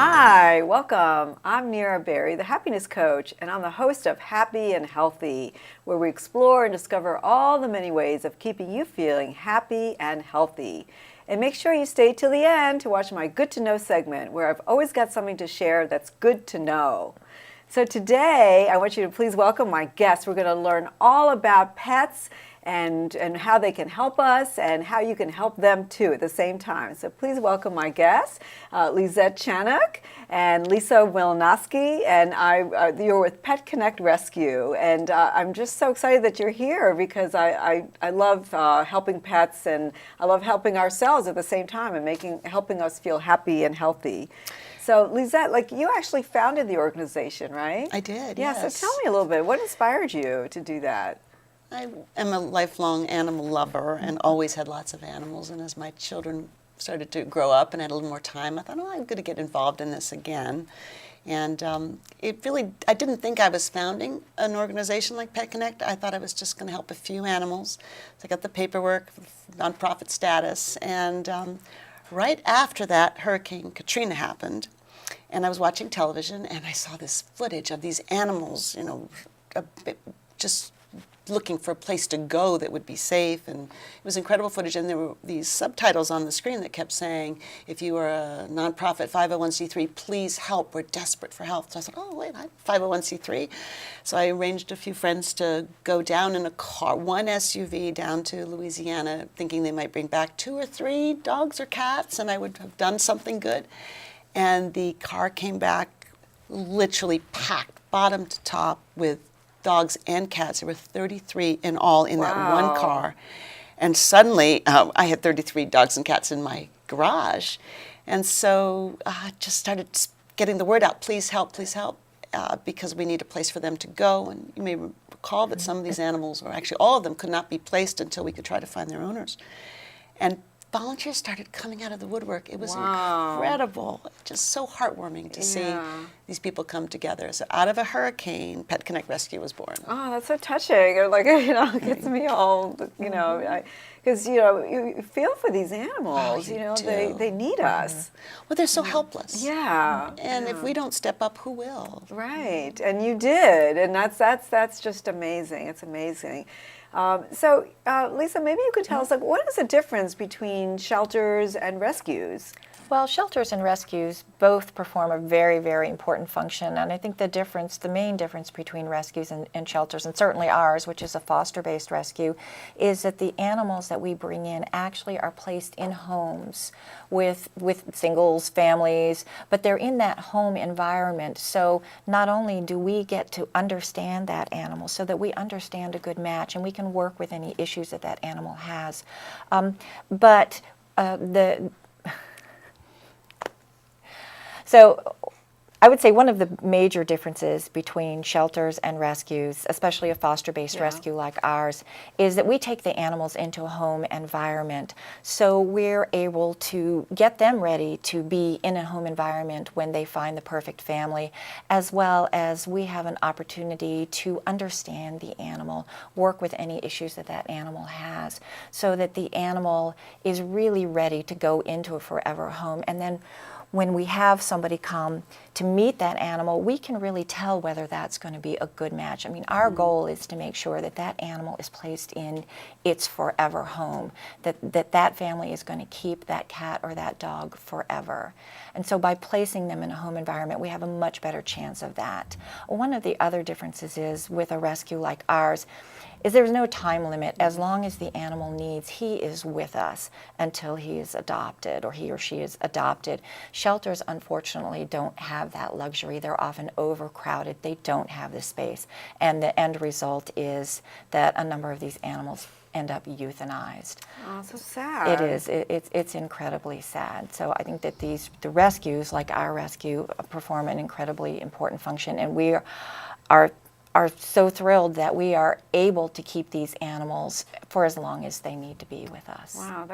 Hi, welcome. I'm Nira Berry, the happiness coach, and I'm the host of Happy and Healthy, where we explore and discover all the many ways of keeping you feeling happy and healthy. And make sure you stay till the end to watch my Good to Know segment, where I've always got something to share that's good to know. So today, I want you to please welcome my guest. We're going to learn all about pets and how they can help us and how you can help them too at the same time. So please welcome my guests, Lizette Chanock and Velenovsky, and you're with PetConnect Rescue. And I'm just so excited that you're here because I love helping pets, and I love helping ourselves at the same time and helping us feel happy and healthy. So Lizette, you actually founded the organization, right? I did, yeah, yes. So tell me a little bit. What inspired you to do that? I am a lifelong animal lover and always had lots of animals. And as my children started to grow up and had a little more time, I thought, oh, I'm going to get involved in this again. And I didn't think I was founding an organization like PetConnect. I thought I was just going to help a few animals. So I got the paperwork, nonprofit status, and right after that, Hurricane Katrina happened, and I was watching television, and I saw this footage of these animals, just looking for a place to go that would be safe, and it was incredible footage, and there were these subtitles on the screen that kept saying, if you are a nonprofit 501c3, please help, we're desperate for help. So I thought, oh wait, I'm 501c3. So I arranged a few friends to go down in a car, one SUV down to Louisiana, thinking they might bring back 2 or 3 dogs or cats, and I would have done something good. And the car came back literally packed, bottom to top, with dogs and cats. There were 33 in all in that one car. And suddenly, I had 33 dogs and cats in my garage. And so I just started getting the word out, please help, because we need a place for them to go. And you may recall that some of these animals, or actually all of them, could not be placed until we could try to find their owners. And volunteers started coming out of the woodwork. It was incredible, just so heartwarming to see these people come together. So out of a hurricane, PetConnect Rescue was born. Oh, that's so touching. It gets me all, because, you feel for these animals, they need us. Well, they're so helpless. Yeah. And if we don't step up, who will? Right, and you did, and that's just amazing. It's amazing. So, Lisa, maybe you could tell us, what is the difference between shelters and rescues? Well, shelters and rescues both perform a very, very important function, and I think the main difference between rescues and shelters, and certainly ours, which is a foster-based rescue, is that the animals that we bring in actually are placed in homes with singles, families, but they're in that home environment. So not only do we get to understand that animal so that we understand a good match and we can work with any issues that animal has, So I would say one of the major differences between shelters and rescues, especially a foster-based rescue like ours, is that we take the animals into a home environment. So we're able to get them ready to be in a home environment when they find the perfect family, as well as we have an opportunity to understand the animal, work with any issues that animal has, so that the animal is really ready to go into a forever home. And then when we have somebody come to meet that animal, we can really tell whether that's going to be a good match. I mean, our goal is to make sure that animal is placed in its forever home, that family is going to keep that cat or that dog forever. And so by placing them in a home environment, we have a much better chance of that. One of the other differences is with a rescue like ours, is there's no time limit. As long as the animal needs, he is with us until he is adopted or he or she is adopted. Shelters, unfortunately, don't have that luxury. They're often overcrowded. They don't have the space. And the end result is that a number of these animals end up euthanized. Oh, so sad. It is. It's incredibly sad. So I think that the rescues, like our rescue, perform an incredibly important function, and we are so thrilled that we are able to keep these animals for as long as they need to be with us. Wow,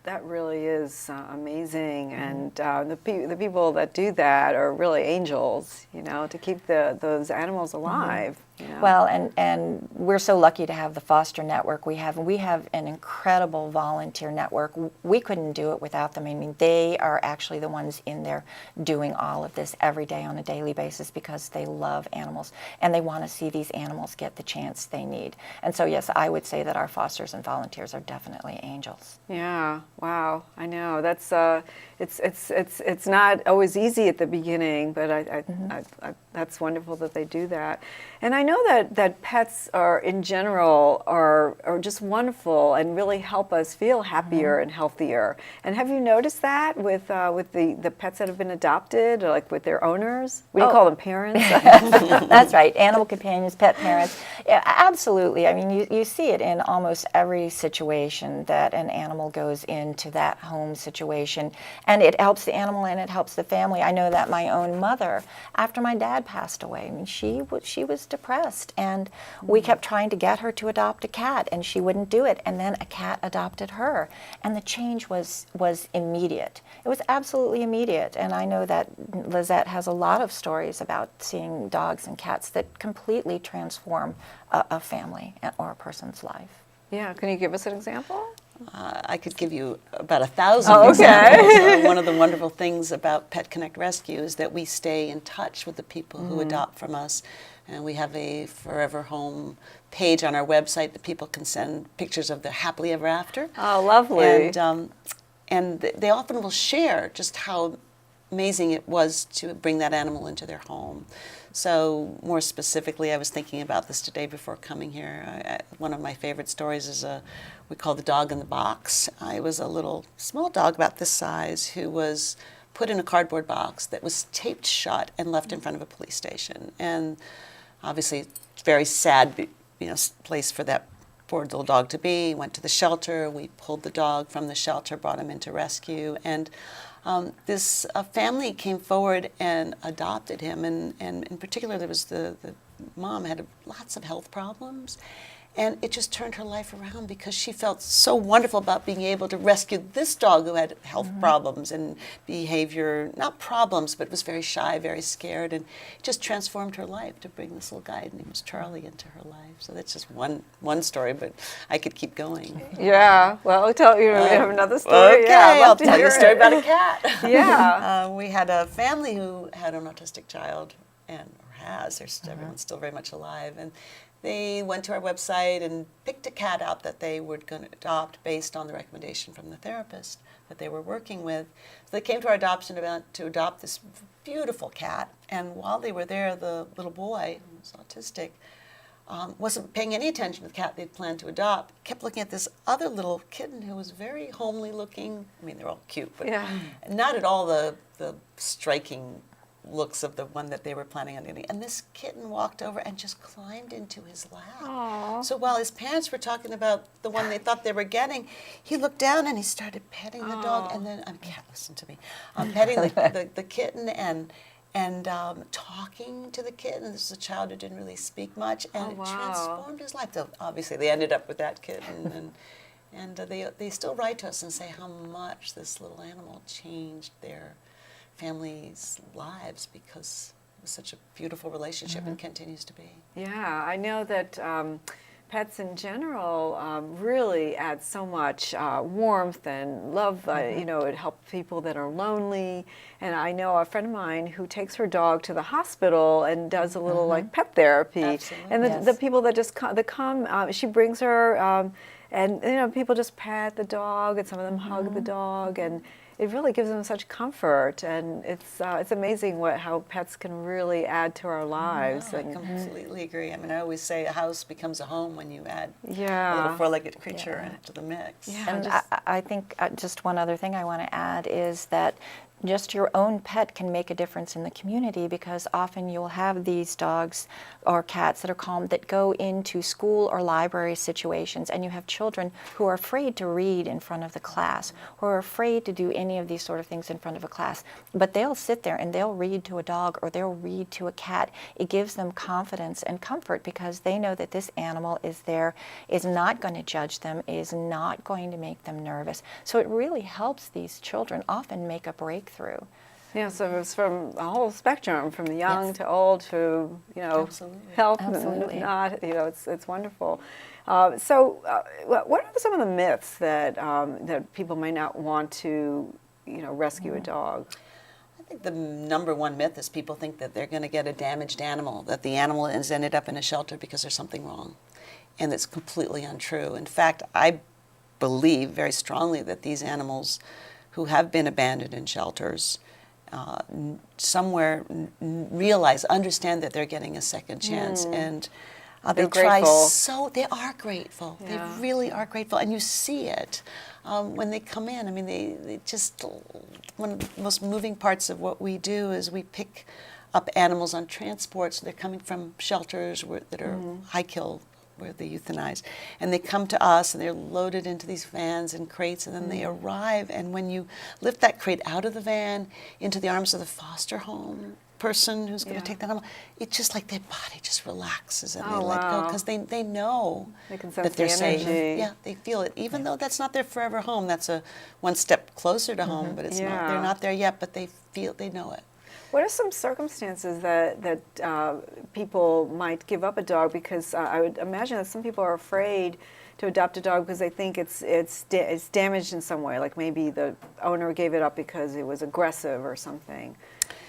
that really is amazing, and the people that do that are really angels, to keep those animals alive. Yeah. Well, and we're so lucky to have the foster network we have. We have an incredible volunteer network. We couldn't do it without them. I mean, they are actually the ones in there doing all of this every day on a daily basis because they love animals and they want to see these animals get the chance they need. And so, yes, I would say that our fosters and volunteers are definitely angels. Yeah, wow, I know. That's it's not always easy at the beginning, but that's wonderful that they do that. And I know that pets are in general are just wonderful and really help us feel happier and healthier. And have you noticed that with the pets that have been adopted, or like with their owners? We call them parents. That's right, animal companions, pet parents. Yeah, absolutely. I mean, you see it in almost every situation that an animal goes into that home situation, and it helps the animal and it helps the family. I know that my own mother, after my dad passed away, I mean, she was depressed, and we kept trying to get her to adopt a cat, and she wouldn't do it, and then a cat adopted her, and the change was immediate. It was absolutely immediate, and I know that Lizette has a lot of stories about seeing dogs and cats that completely transform a family or a person's life. Yeah, can you give us an example? I could give you about 1,000 Oh, okay. examples. One of the wonderful things about PetConnect Rescue is that we stay in touch with the people who adopt from us. And we have a Forever Home page on our website that people can send pictures of their happily ever after. Oh, lovely. And they often will share just how amazing it was to bring that animal into their home. So more specifically, I was thinking about this today before coming here. One of my favorite stories is we call the dog in the box. It was a little small dog about this size who was put in a cardboard box that was taped shut and left in front of a police station. And obviously, it's very sad, place for that poor little dog to be. Went to the shelter. We pulled the dog from the shelter, brought him into rescue, and this family came forward and adopted him. And in particular, there was the mom had lots of health problems. And it just turned her life around because she felt so wonderful about being able to rescue this dog who had health problems and behavior, not problems, but was very shy, very scared. And it just transformed her life to bring this little guy named Charlie into her life. So that's just one story, but I could keep going. Yeah, well, we have another story. Okay, Yeah, I'll tell you a story about a cat. Yeah. We had a family who had an autistic child, or has. Everyone's still very much alive. And they went to our website and picked a cat out that they were going to adopt based on the recommendation from the therapist that they were working with. So they came to our adoption event to adopt this beautiful cat. And while they were there, the little boy, who was autistic, wasn't paying any attention to the cat they'd planned to adopt, kept looking at this other little kitten who was very homely looking. I mean, they're all cute, but not at all the striking looks of the one that they were planning on getting. And this kitten walked over and just climbed into his lap. Aww. So while his parents were talking about the one they thought they were getting, he looked down and he started petting the dog. And then, cat, listen to me. Petting the kitten and talking to the kitten. This is a child who didn't really speak much, and it transformed his life. So obviously, they ended up with that kitten, and they still write to us and say how much this little animal changed their families' lives because it was such a beautiful relationship and continues to be. Yeah, I know that pets in general really add so much warmth and love. It helps people that are lonely. And I know a friend of mine who takes her dog to the hospital and does a little like pet therapy. Absolutely. And the people that just come, she brings her, and people just pet the dog, and some of them hug the dog, and it really gives them such comfort, and it's amazing how pets can really add to our lives. No, I completely agree. I mean, I always say a house becomes a home when you add a Yeah. little four-legged creature into the mix. Yeah. And I think just one other thing I want to add is that just your own pet can make a difference in the community, because often you'll have these dogs or cats that are calm that go into school or library situations, and you have children who are afraid to read in front of the class, who are afraid to do any of these sort of things in front of a class, but they'll sit there and they'll read to a dog or they'll read to a cat. It gives them confidence and comfort because they know that this animal is there, is not going to judge them, is not going to make them nervous. So it really helps these children often make a breakthrough. Yeah, so it's from a whole spectrum, from the young Yes. to old to, Absolutely. health Absolutely. and not, it's wonderful. What are some of the myths that that people might not want to, rescue a dog? I think the number one myth is people think that they're going to get a damaged animal, that the animal has ended up in a shelter because there's something wrong. And it's completely untrue. In fact, I believe very strongly that these animals who have been abandoned in shelters somewhere realize, understand that they're getting a second chance. And they They're try grateful. they are grateful. Yeah. They really are grateful. And you see it when they come in. I mean, they just, one of the most moving parts of what we do is we pick up animals on transports. They're coming from shelters that are high kill, where they euthanize, and they come to us and they're loaded into these vans and crates, and then they arrive, and when you lift that crate out of the van into the arms of the foster home person who's going to take that animal, it's just like their body just relaxes and they let go, because they know They can sense that they're the safe. energy. Yeah, they feel it, even though that's not their forever home. That's a one step closer to home, but it's not. Yeah. They're not there yet, but they know it. What are some circumstances that people might give up a dog? Because I would imagine that some people are afraid to adopt a dog because they think it's damaged in some way, like maybe the owner gave it up because it was aggressive or something.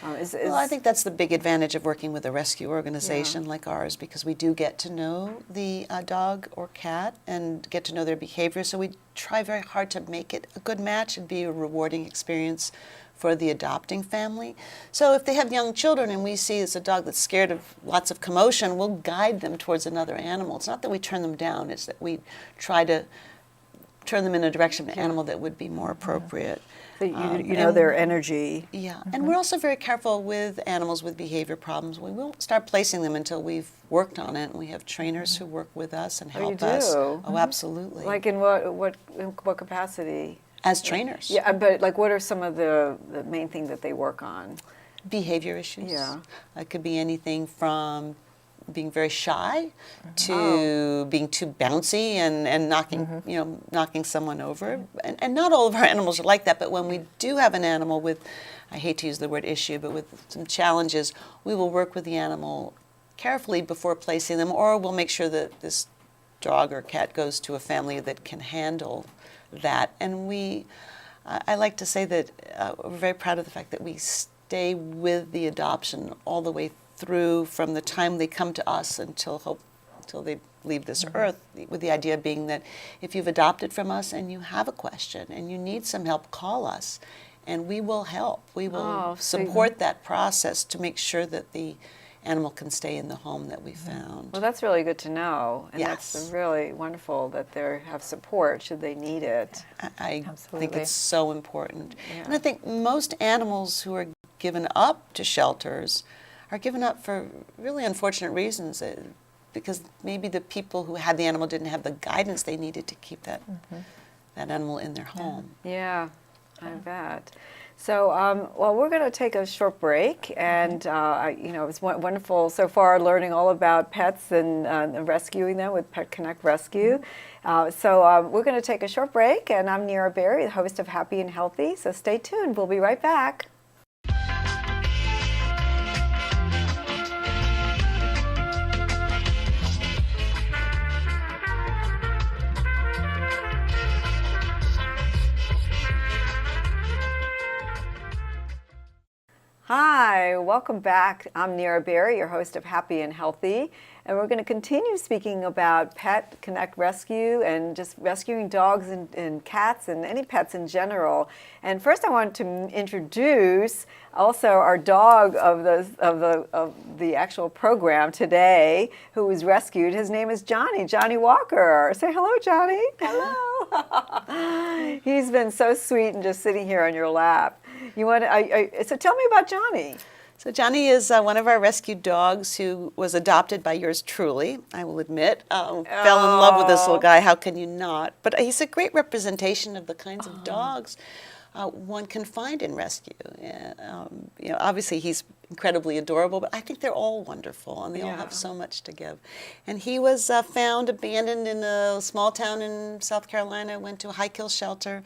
Well, I think that's the big advantage of working with a rescue organization like ours, because we do get to know the dog or cat and get to know their behavior. So we try very hard to make it a good match and be a rewarding experience for the adopting family. So if they have young children and we see it's a dog that's scared of lots of commotion, we'll guide them towards another animal. It's not that we turn them down, it's that we try to turn them in a direction of an animal that would be more appropriate. So you know their energy. Yeah, and we're also very careful with animals with behavior problems. We won't start placing them until we've worked on it, and we have trainers who work with us and you help us. do? Oh, absolutely. Like in what capacity? As trainers. Yeah, but like what are some of the main things that they work on? Behavior issues. Yeah. It could be anything from being very shy to being too bouncy and knocking someone over. And not all of our animals are like that, but when we do have an animal with, I hate to use the word issue, but with some challenges, we will work with the animal carefully before placing them, or we'll make sure that this dog or cat goes to a family that can handle that. And I like to say that we're very proud of the fact that we stay with the adoption all the way through, from the time they come to us until they leave this earth, with the idea being that if you've adopted from us and you have a question and you need some help, call us and we will help. We will support that process to make sure that the animal can stay in the home that we found. Well, that's really good to know, and Yes. that's really wonderful that they have support should they need it. I think Absolutely. it's so important. Yeah. And I think most animals who are given up to shelters are given up for really unfortunate reasons, because maybe the people who had the animal didn't have the guidance they needed to keep that animal in their home. Yeah, I bet. So, well, we're going to take a short break, and it's wonderful so far learning all about pets and rescuing them with PetConnect Rescue. So we're going to take a short break, and I'm Nira Berry, the host of Happy and Healthy. So stay tuned. We'll be right back. Hi, welcome back. I'm Nira Berry, your host of Happy and Healthy, and we're going to continue speaking about PetConnect Rescue and just rescuing dogs and cats and any pets in general. And first, I want to introduce also our dog of the actual program today, who was rescued. His name is Johnnie Walker. Say hello, Johnnie. Hello. He's been so sweet and just sitting here on your lap. So tell me about Johnnie. So Johnnie is one of our rescued dogs who was adopted by yours truly, I will admit. Fell in love with this little guy, how can you not? But he's a great representation of the kinds of dogs one can find in rescue. Obviously he's incredibly adorable, but I think they're all wonderful and they all have so much to give. And he was found abandoned in a small town in South Carolina, went to a high kill shelter.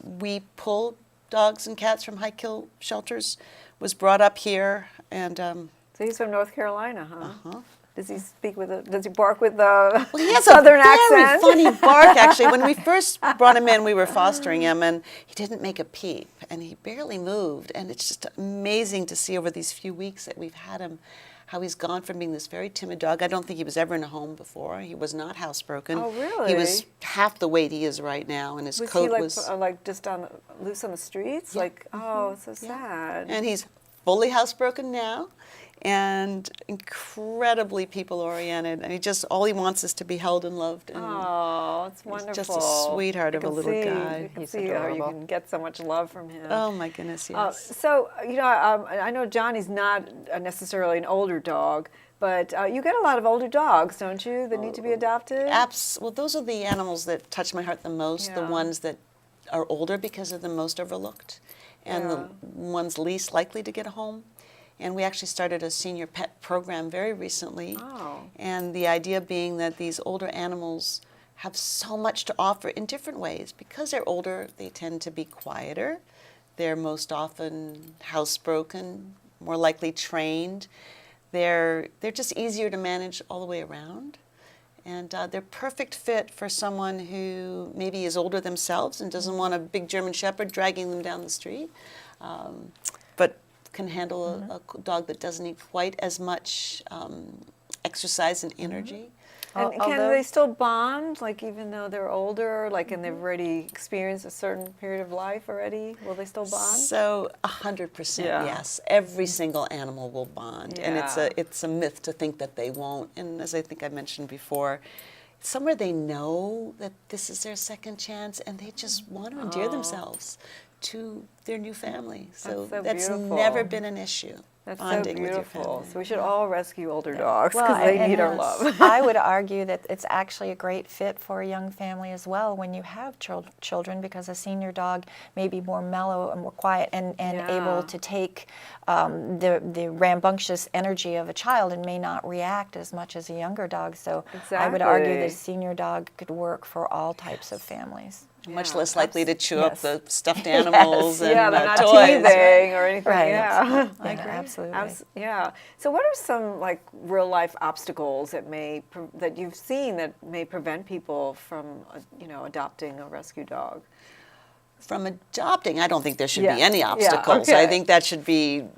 We pulled dogs and cats from high-kill shelters, was brought up here, and So he's from North Carolina, huh? uh-huh. Does he speak with does he bark with the Well, he has southern a very accent? funny bark, actually. When we first brought him in, we were fostering him, and he didn't make a peep, and he barely moved. And it's just amazing to see over these few weeks that we've had him, how he's gone from being this very timid dog. I don't think he was ever in a home before. He was not housebroken. Oh, really? He was half the weight he is right now, and his Was coat he was... like just loose on the streets? Yeah. Like, oh, it's so sad. And he's fully housebroken now, and incredibly people-oriented. And all he wants is to be held and loved. And Oh, it's wonderful. just a sweetheart I of a can little see, guy. You can He's see how you adorable. can get so much love from him. Oh my goodness, yes. So, I know Johnny's not necessarily an older dog, but you get a lot of older dogs, don't you, that need to be adopted? Well, those are the animals that touch my heart the most, the Yeah. ones that are older because they're the most overlooked, and the ones least likely to get a home. And we actually started a senior pet program very recently. Oh. And the idea being that these older animals have so much to offer in different ways. Because they're older, they tend to be quieter. They're most often housebroken, more likely trained. They're just easier to manage all the way around. And they're perfect fit for someone who maybe is older themselves and doesn't want a big German Shepherd dragging them down the street, but can handle a dog that doesn't need quite as much exercise and energy. And can Although- they still bond, like even though they're older, like and they've already experienced a certain period of life already? Will they still bond? So 100% Yeah. yes. Every single animal will bond, and Yeah. it's a myth to think that they won't. And as I think I mentioned before, somewhere they know that this is their second chance, and they just want to endear themselves to their new family. So That's so beautiful. never been an issue. That's so bonding with your beautiful. family. So we should all rescue older dogs Well, because they and need our yes. love. I would argue that it's actually a great fit for a young family as well when you have children, because a senior dog may be more mellow and more quiet and Yeah. able to take the rambunctious energy of a child and may not react as much as a younger dog. So I would argue that a Exactly. senior dog could work for all types of families. Much Yeah, less likely to chew up yes. the stuffed animals and Yeah, they're not toys. teething or anything. Right. Yeah, Yeah, absolutely. Yeah. So, what are some like real life obstacles that that you've seen that may prevent people from, adopting a rescue dog? From adopting, I don't think there should Yeah. be any Yeah, obstacles. okay. I think that should be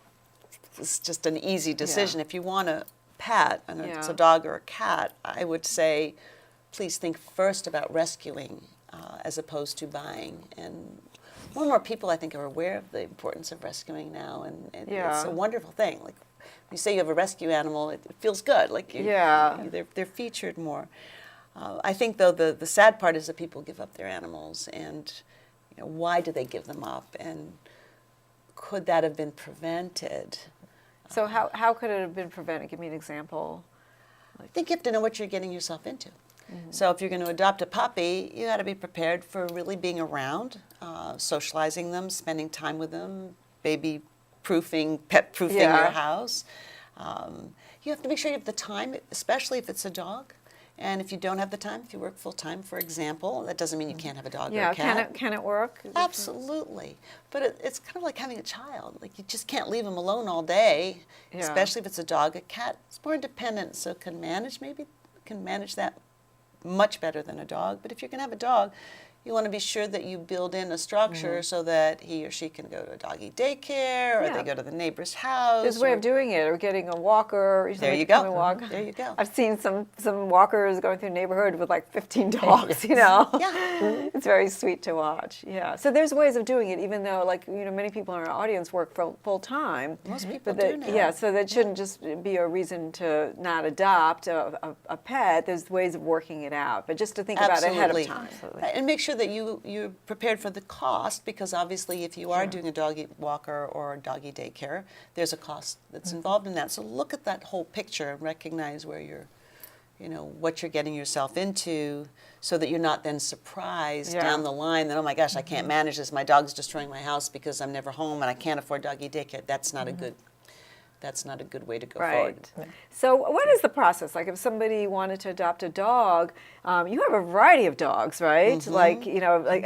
it's just an easy decision. Yeah. If you want a pet, and it's Yeah. a dog or a cat, I would say please think first about rescuing as opposed to buying. And more and more people, I think, are aware of the importance of rescuing now, and it's Yeah. a wonderful thing. Like you say you have a rescue animal, it feels good. Like Yeah. they're featured more. I think, though, the sad part is that people give up their animals, and why do they give them up, and could that have been prevented? So, how could it have been prevented? Give me an example. I think you have to know what you're getting yourself into. So if you're going to adopt a puppy, you got to be prepared for really being around, socializing them, spending time with them, baby proofing, pet proofing Yeah. your house. You have to make sure you have the time, especially if it's a dog. And if you don't have the time, if you work full time, for example, that doesn't mean you can't have a dog or Yeah, a cat. can it work? Absolutely. But it's kind of like having a child. Like you just can't leave them alone all day, Yeah. especially if it's a dog. A cat is more independent, so can manage that much better than a dog. But if you're going to have a dog, you want to be sure that you build in a structure so that he or she can go to a doggy daycare, or Yeah. they go to the neighbor's house. There's a way or- of doing it, or getting a walker. Or There somebody you to come go. and walk. There you go. I've seen some walkers going through a neighborhood with like 15 dogs. Yeah. It's very sweet to watch. Yeah. So there's ways of doing it, even though many people in our audience work full time. Most people But do now. Yeah. So that shouldn't just be a reason to not adopt a pet. There's ways of working it out, but just to think about it ahead of time. And make sure that you're prepared for the cost, because obviously if you are doing a doggy walker or a doggy daycare, there's a cost that's involved in that. So look at that whole picture and recognize where what you're getting yourself into, so that you're not then surprised Yeah. down the line that, oh my gosh, I can't manage this. My dog's destroying my house because I'm never home and I can't afford doggy daycare. That's not a good that's not a good way to go Right. forward. So what is the process? Like if somebody wanted to adopt a dog, you have a variety of dogs, right? Mm-hmm. Like, like,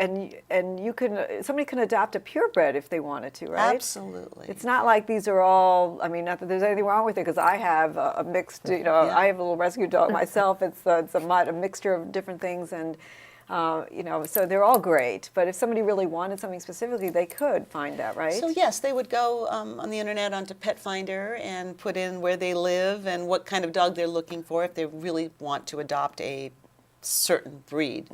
and you can, somebody can adopt a purebred if they wanted to, right? Absolutely. It's not like these are all, I mean, not that there's anything wrong with it, because I have a mixed, I have a little rescue dog myself. It's a mixture of different things, and so they're all great. But if somebody really wanted something specifically, they could find that, right? So yes, they would go on the internet onto Pet Finder and put in where they live and what kind of dog they're looking for if they really want to adopt a certain breed.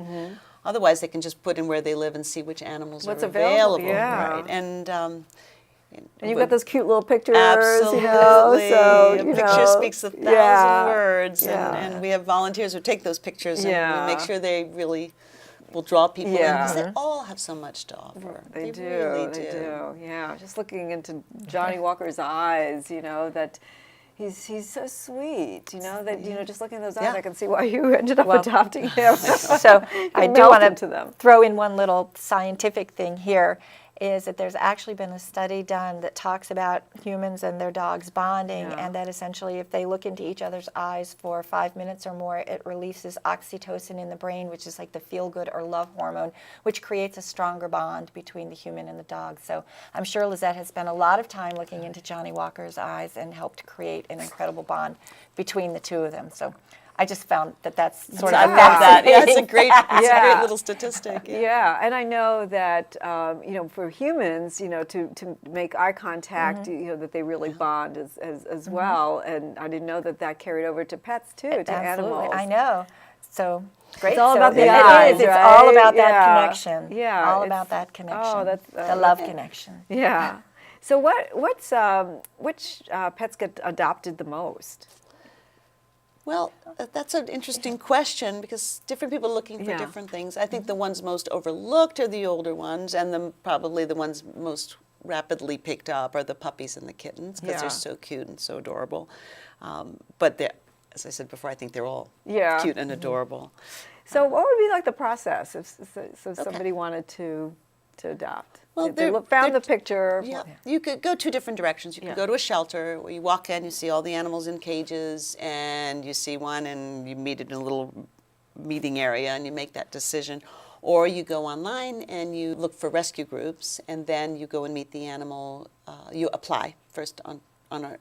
Otherwise, they can just put in where they live and see which animals What's are available, available. yeah. Right. And you've got those cute little pictures, Absolutely. so, A picture speaks 1,000 words, yeah. and we have volunteers who take those pictures and Yeah. we make sure they really will draw people in, Yeah. because they all have so much to offer. They do, really they do. Yeah, just looking into Johnnie Walker's eyes, that he's so sweet, that just looking at those eyes, Yeah. I can see why you ended up adopting him. So I You do melt want into to them. throw in one little scientific thing here, is that there's actually been a study done that talks about humans and their dogs bonding, Yeah. and that essentially if they look into each other's eyes for 5 minutes or more, it releases oxytocin in the brain, which is like the feel-good or love hormone, which creates a stronger bond between the human and the dog. So I'm sure Lizette has spent a lot of time looking into Johnnie Walker's eyes and helped create an incredible bond between the two of them. So I just found that that's sort of I a love that. Yeah, it's a fascinating great, fact. it's a Yeah. great little statistic. Yeah, and I know that for humans, to make eye contact, that they really bond as well. And I didn't know that carried over to pets too, to Absolutely, animals. I know. So great. It's all So about the it eyes, is. It's right? all about that Yeah. connection. Yeah, all it's- about that connection. oh, that's, the love connection. Yeah. So which pets get adopted the most? Well, that's an interesting question because different people are looking for Yeah. different things. I think the ones most overlooked are the older ones, and probably the ones most rapidly picked up are the puppies and the kittens because Yeah. they're so cute and so adorable. But as I said before, I think they're all Yeah. cute and adorable. So what would be like the process if somebody wanted to adopt? Well, If they they're- found they're- the picture. Yeah, you could go two different directions. You Yeah. could go to a shelter where you walk in, you see all the animals in cages, and you see one and you meet it in a little meeting area and you make that decision. Or you go online and you look for rescue groups, and then you go and meet the animal. You apply first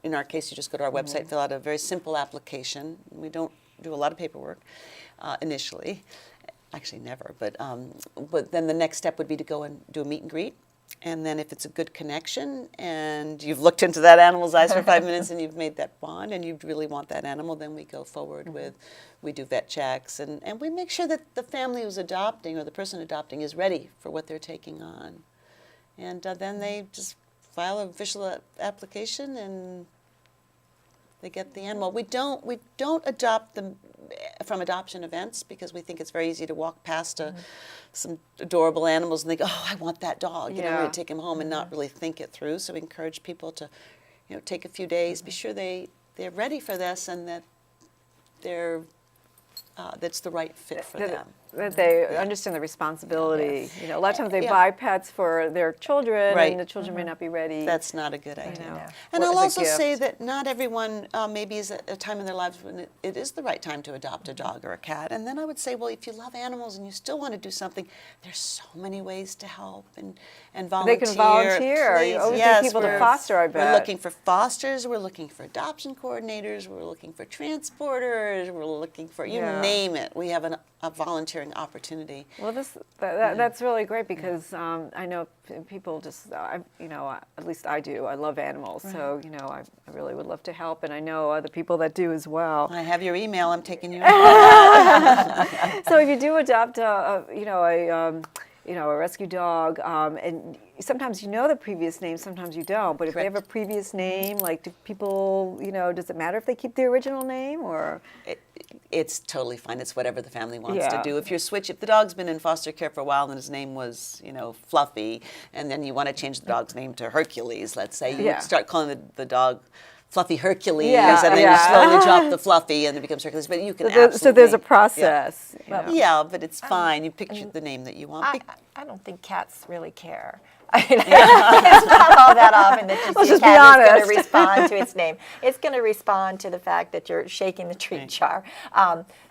in our case, you just go to our website, fill out a very simple application. We don't do a lot of paperwork initially. Actually, never. But then the next step would be to go and do a meet and greet. And then if it's a good connection and you've looked into that animal's eyes for 5 minutes and you've made that bond and you really want that animal, then we go forward we do vet checks and we make sure that the family who's adopting or the person adopting is ready for what they're taking on. And then they just file an official application and they get the animal. We don't adopt them from adoption events because we think it's very easy to walk past some adorable animals and think, oh, I want that dog. I'm Yeah. going to take him home and not really think it through. So we encourage people to, take a few days, be sure they're ready for this and that that's the right fit for them. That they understand the responsibility. A lot of times they Yeah. buy pets for their children, Right. and the children may not be ready. That's not a good idea. know. And Or I'll as a also say gift. that not everyone maybe is at a time in their lives when it is the right time to adopt a dog or a cat. And then I would say, well, if you love animals and you still want to do something, there's so many ways to help and volunteer. They can volunteer. Please. You always Yes, need people to we're- foster, I bet. We're looking for fosters, we're looking for adoption coordinators, we're looking for transporters, we're looking for, you Yeah. name it. We have a volunteering opportunity. Well, that's really great because I know people just, at least I do. I love animals, so I really would love to help, and I know other people that do as well. I have your email, I'm taking you. So if you do adopt a rescue dog, and sometimes you know the previous name, sometimes you don't. But if they have a previous name, like do people, does it matter if they keep the original name or? It's totally fine. It's whatever the family wants Yeah. to do. If the dog's been in foster care for a while and his name was, Fluffy, and then you want to change the dog's name to Hercules, let's say, you Yeah. start calling the dog Fluffy Hercules, Yeah, and then yeah. you slowly drop the Fluffy, and it becomes Hercules. But you can So there's a absolutely- process. Yeah, but it's fine. You pick the name that you want. I don't think cats really care. It's not all that often that you Let's see a just be cat is going honest. to respond to its name. It's going to respond to the fact that you're shaking the treat jar.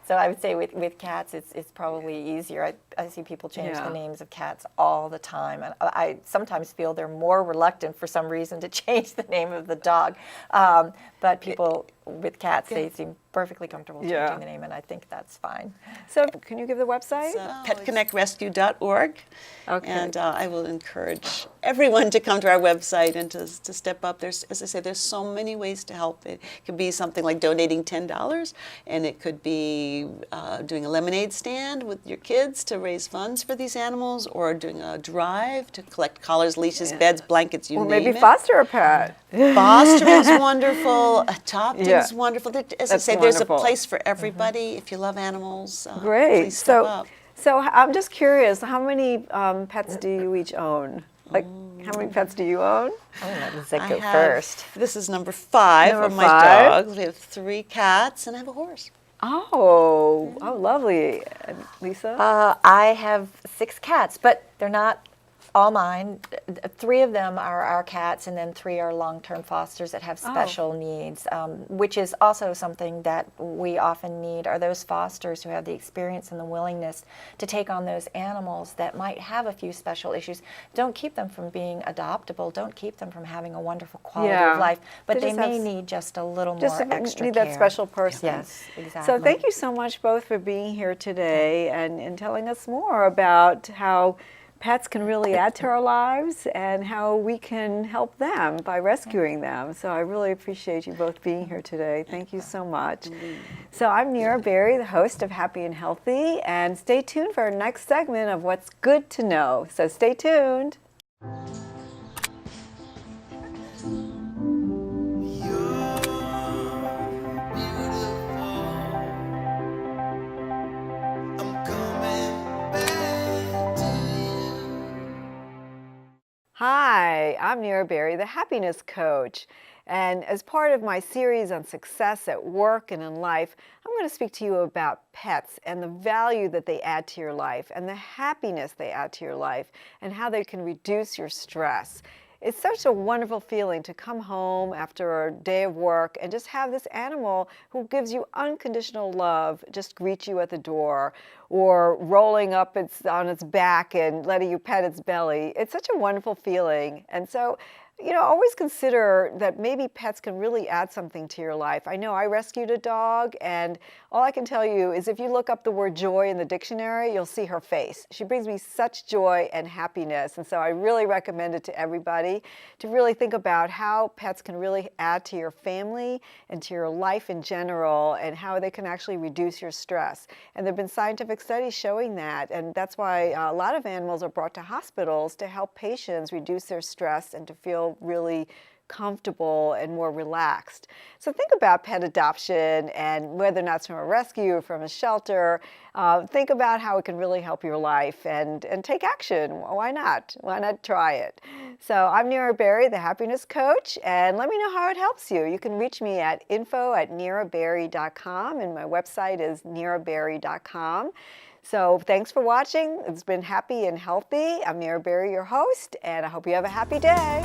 So I would say with cats, it's probably easier. I see people change Yeah. the names of cats all the time, and I sometimes feel they're more reluctant for some reason to change the name of the dog. But people with cats, they seem perfectly comfortable Yeah. changing the name, and I think that's fine. So can you give the website? PetConnectrescue.org. Okay. And I will encourage everyone to come to our website and to step up. There's, as I say, there's so many ways to help. It could be something like donating $10, and it could be doing a lemonade stand with your kids to raise funds for these animals, or doing a drive to collect collars, leashes, beds, blankets, you Or name maybe it. foster a pet. Fostering's wonderful. Adopting's Yeah. wonderful. As I That's say, there's a wonderful. place for everybody. If you love animals, Great. please step up. So I'm just curious, how many pets do you each own? Like, how many pets do you own? I'm going to let Lizette I go have- first. This is number 5 Number of my 5. dogs. We have 3 cats, and I have a horse. Oh, lovely. And Lisa? I have 6 cats, but they're not all mine. 3 of them are our cats, and then 3 are long-term fosters that have special needs, which is also something that we often need, are those fosters who have the experience and the willingness to take on those animals that might have a few special issues. Don't keep them from being adoptable. Don't keep them from having a wonderful quality Yeah. of life, but They they just have may need just a little Just more extra need care. that special person. Yes, exactly. So thank you so much both for being here today and telling us more about how pets can really add to our lives and how we can help them by rescuing them. So I really appreciate you both being here today. Thank you so much. So I'm Nira Berry, the host of Happy and Healthy, and stay tuned for our next segment of What's Good to Know. So stay tuned. Hi, I'm Nira Berry, the happiness coach. And as part of my series on success at work and in life, I'm going to speak to you about pets and the value that they add to your life and the happiness they add to your life and how they can reduce your stress. It's such a wonderful feeling to come home after a day of work and just have this animal who gives you unconditional love just greet you at the door, or rolling up on its back and letting you pet its belly. It's such a wonderful feeling. And so, always consider that maybe pets can really add something to your life. I know I rescued a dog, and all I can tell you is if you look up the word joy in the dictionary, you'll see her face. She brings me such joy and happiness, and so I really recommend it to everybody to really think about how pets can really add to your family and to your life in general, and how they can actually reduce your stress. And there have been scientific studies showing that, and that's why a lot of animals are brought to hospitals to help patients reduce their stress and to feel really comfortable and more relaxed. So think about pet adoption, and whether or not it's from a rescue or from a shelter, think about how it can really help your life and take action. Why not? Why not try it? So I'm Nira Berry, the happiness coach, and let me know how it helps you. You can reach me at info@niraberry.com, and my website is niraberry.com. So thanks for watching. It's been Happy and Healthy. I'm Nira Berry, your host, and I hope you have a happy day.